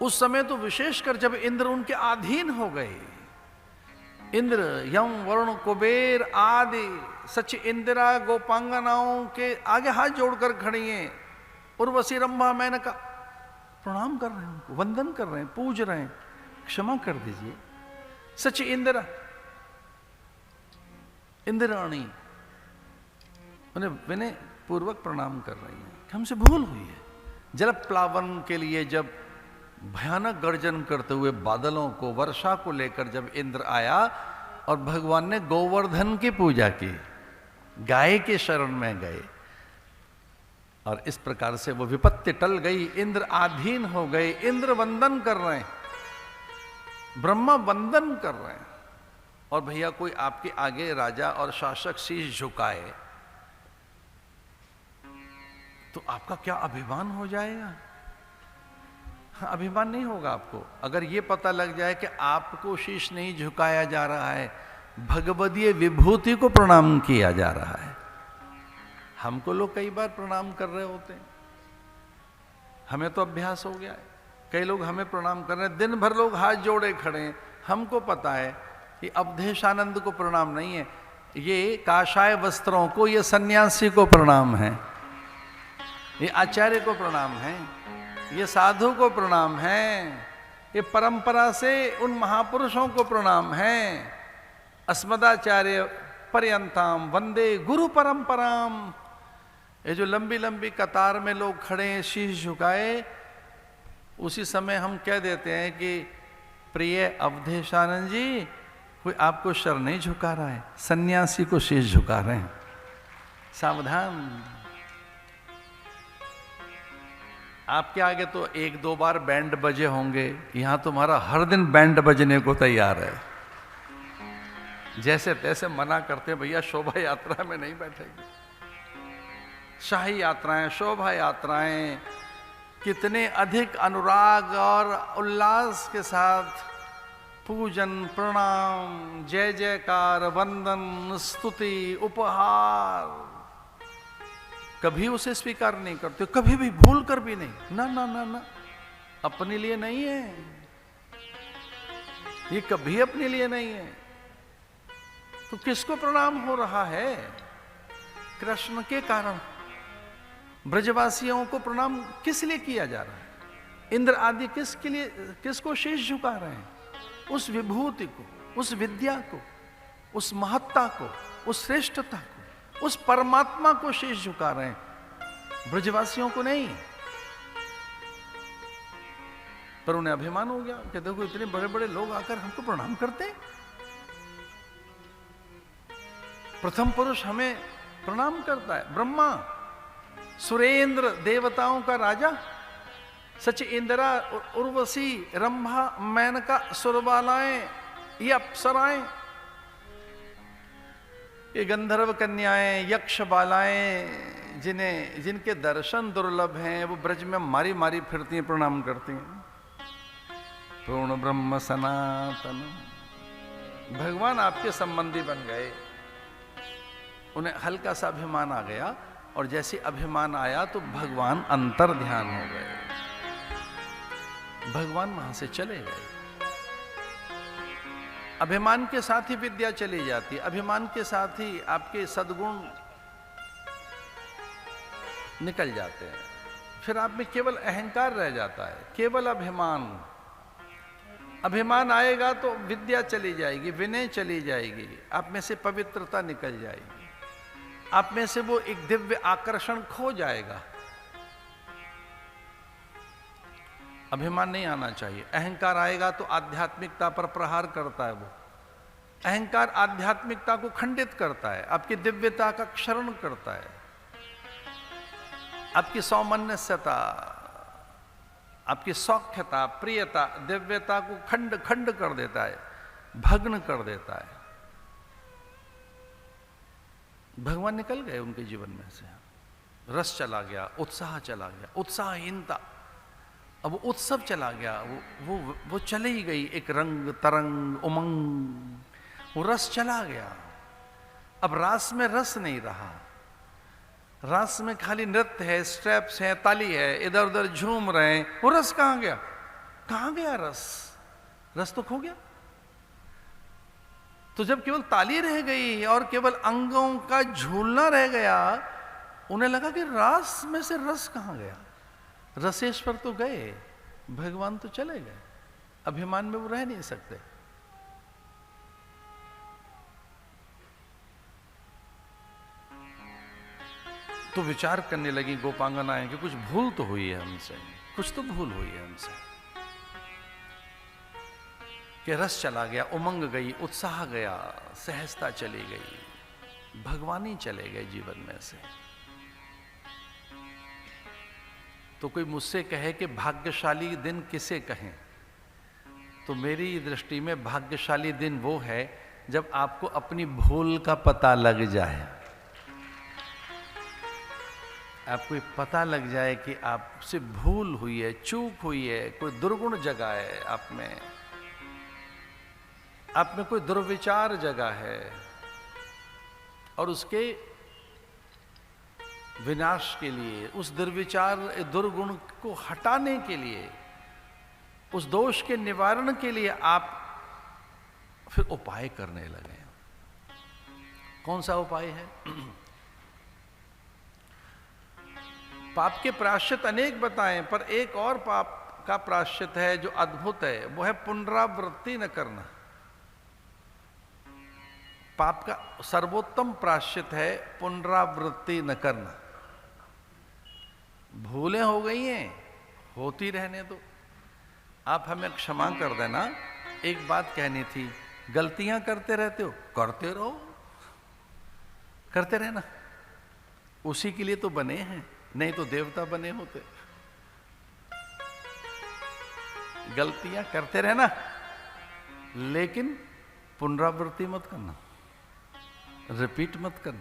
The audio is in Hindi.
उस समय तो विशेषकर जब इंद्र उनके अधीन हो गए, इंद्र, यम, वरुण, कुबेर आदि सच इंदिरा गोपांगनाओं के आगे हाथ जोड़कर खड़ी हैं, उर्वशी, रंभा, मेनका प्रणाम कर रहे हैं, उनको वंदन कर रहे हैं, पूज रहे हैं, क्षमा कर दीजिए। सच इंदिरा, इंद्राणी उन्हें विनय पूर्वक प्रणाम कर रही है कि हमसे भूल हुई है। जल प्लावन के लिए जब भयानक गर्जन करते हुए बादलों को, वर्षा को लेकर जब इंद्र आया और भगवान ने गोवर्धन की पूजा की, गाय के शरण में गए और इस प्रकार से वो विपत्ति टल गई, इंद्र आधीन हो गए। इंद्र वंदन कर रहे हैं, ब्रह्मा वंदन कर रहे हैं। और भैया कोई आपके आगे राजा और शासक शीश झुकाए तो आपका क्या अभिमान हो जाएगा? हाँ, अभिमान नहीं होगा आपको अगर ये पता लग जाए कि आपको शीश नहीं झुकाया जा रहा है, भगवदीय विभूति को प्रणाम किया जा रहा है। हमको लोग कई बार प्रणाम कर रहे होते हैं, हमें तो अभ्यास हो गया है। कई लोग हमें प्रणाम कर रहे हैं, दिन भर लोग हाथ जोड़े खड़े हैं। हमको पता है कि अवधेशानंद को प्रणाम नहीं है, ये काषाय वस्त्रों को, ये सन्यासी को प्रणाम है, ये आचार्य को प्रणाम है, ये साधु को प्रणाम है, ये परंपरा से उन महापुरुषों को प्रणाम है। अस्मदाचार्य पर्यंताम वंदे गुरु परंपराम। ये जो लंबी लंबी कतार में लोग खड़े हैं शीश झुकाए, उसी समय हम कह देते हैं कि प्रिय अवधेशानंद जी, कोई आपको सर नहीं झुका रहा है, सन्यासी को शीश झुका रहे हैं, सावधान। आपके आगे तो एक दो बार बैंड बजे होंगे, यहां तुम्हारा हर दिन बैंड बजने को तैयार है। जैसे तैसे मना करते हैं, भैया शोभा यात्रा में नहीं बैठेगी। शाही यात्राएं, शोभा यात्राएं कितने अधिक अनुराग और उल्लास के साथ पूजन, प्रणाम, जय जयकार, वंदन, स्तुति, उपहार, कभी उसे स्वीकार नहीं करते, कभी भी भूल कर भी नहीं। ना ना ना ना, अपने लिए नहीं है ये, कभी अपने लिए नहीं है। तो किसको प्रणाम हो रहा है? कृष्ण के कारण। ब्रजवासियों को प्रणाम किस लिए किया जा रहा है? इंद्र आदि किसके लिए, किसको शीश झुका रहे हैं? उस विभूति को, उस विद्या को, उस महत्ता को, उस श्रेष्ठता को, उस परमात्मा को शीश झुका रहे हैं, ब्रजवासियों को नहीं। पर उन्हें अभिमान हो गया कि देखो इतने बड़े बड़े लोग आकर हमको प्रणाम करते हैं, प्रथम पुरुष हमें प्रणाम करता है। ब्रह्मा, सुरेंद्र, देवताओं का राजा, सच इंदिरा, उर्वशी, रंभा, मेनका, सुरबालाएं, ये अप्सराएं, ये गंधर्व कन्याएं, यक्ष बालाएं, जिनके दर्शन दुर्लभ हैं, वो ब्रज में मारी मारी फिरती हैं, प्रणाम करती हैं। पूर्ण ब्रह्म सनातन, भगवान आपके संबंधी बन गए। उन्हें हल्का सा अभिमान आ गया, और जैसे अभिमान आया तो भगवान अंतर ध्यान हो गए, भगवान वहां से चले गए। अभिमान के साथ ही विद्या चली जाती है, अभिमान के साथ ही आपके सद्गुण निकल जाते हैं, फिर आप में केवल अहंकार रह जाता है, केवल अभिमान। अभिमान आएगा तो विद्या चली जाएगी, विनय चली जाएगी, आप में से पवित्रता निकल जाएगी, आप में से वो एक दिव्य आकर्षण खो जाएगा। अभिमान नहीं आना चाहिए। अहंकार आएगा तो आध्यात्मिकता पर प्रहार करता है, वो अहंकार आध्यात्मिकता को खंडित करता है, आपकी दिव्यता का क्षरण करता है, आपकी सौमनस्यता, आपकी सौख्यता, प्रियता, दिव्यता को खंड खंड कर देता है, भग्न कर देता है। भगवान निकल गए उनके जीवन में से, रस चला गया, उत्साह चला गया, उत्साहहीनता, अब उत्सव चला गया, वो चली ही गई, एक रंग तरंग उमंग, वो रस चला गया। अब रास में रस नहीं रहा, रास में खाली नृत्य है, स्टेप्स हैं, ताली है, इधर उधर झूम रहे हैं, वो रस कहाँ गया? कहां गया रस? रस तो खो गया। तो जब केवल ताली रह गई और केवल अंगों का झूलना रह गया, उन्हें लगा कि रास में से रस कहां गया? रसेश्वर तो गए, भगवान तो चले गए, अभिमान में वो रह नहीं सकते। तो विचार करने लगी गोपांगनाएं कि कुछ भूल तो हुई है हमसे, कुछ तो भूल हुई है हमसे। कि रस चला गया, उमंग गई, उत्साह गया, सहजता चली गई, भगवान ही चले गए जीवन में से। तो कोई मुझसे कहे कि भाग्यशाली दिन किसे कहें, तो मेरी दृष्टि में भाग्यशाली दिन वो है जब आपको अपनी भूल का पता लग जाए। आपको पता लग जाए कि आपसे भूल हुई है, चूक हुई है, कोई दुर्गुण जगा है आप में कोई दुर्विचार जगा है, और उसके विनाश के लिए, उस दुर्विचार दुर्गुण को हटाने के लिए, उस दोष के निवारण के लिए आप फिर उपाय करने लगे। कौन सा उपाय है? पाप के प्रायश्चित अनेक बताएं, पर एक और पाप का प्रायश्चित है जो अद्भुत है, वो है पुनरावृत्ति न करना। पाप का सर्वोत्तम प्रायश्चित है पुनरावृत्ति न करना। भूलें हो गई हैं, होती रहने दो, आप हमें क्षमा कर देना। एक बात कहनी थी, गलतियां करते रहते हो, करते रहो, करते रहना, उसी के लिए तो बने हैं, नहीं तो देवता बने होते। गलतियां करते रहना, लेकिन पुनरावृत्ति मत करना, रिपीट मत करना।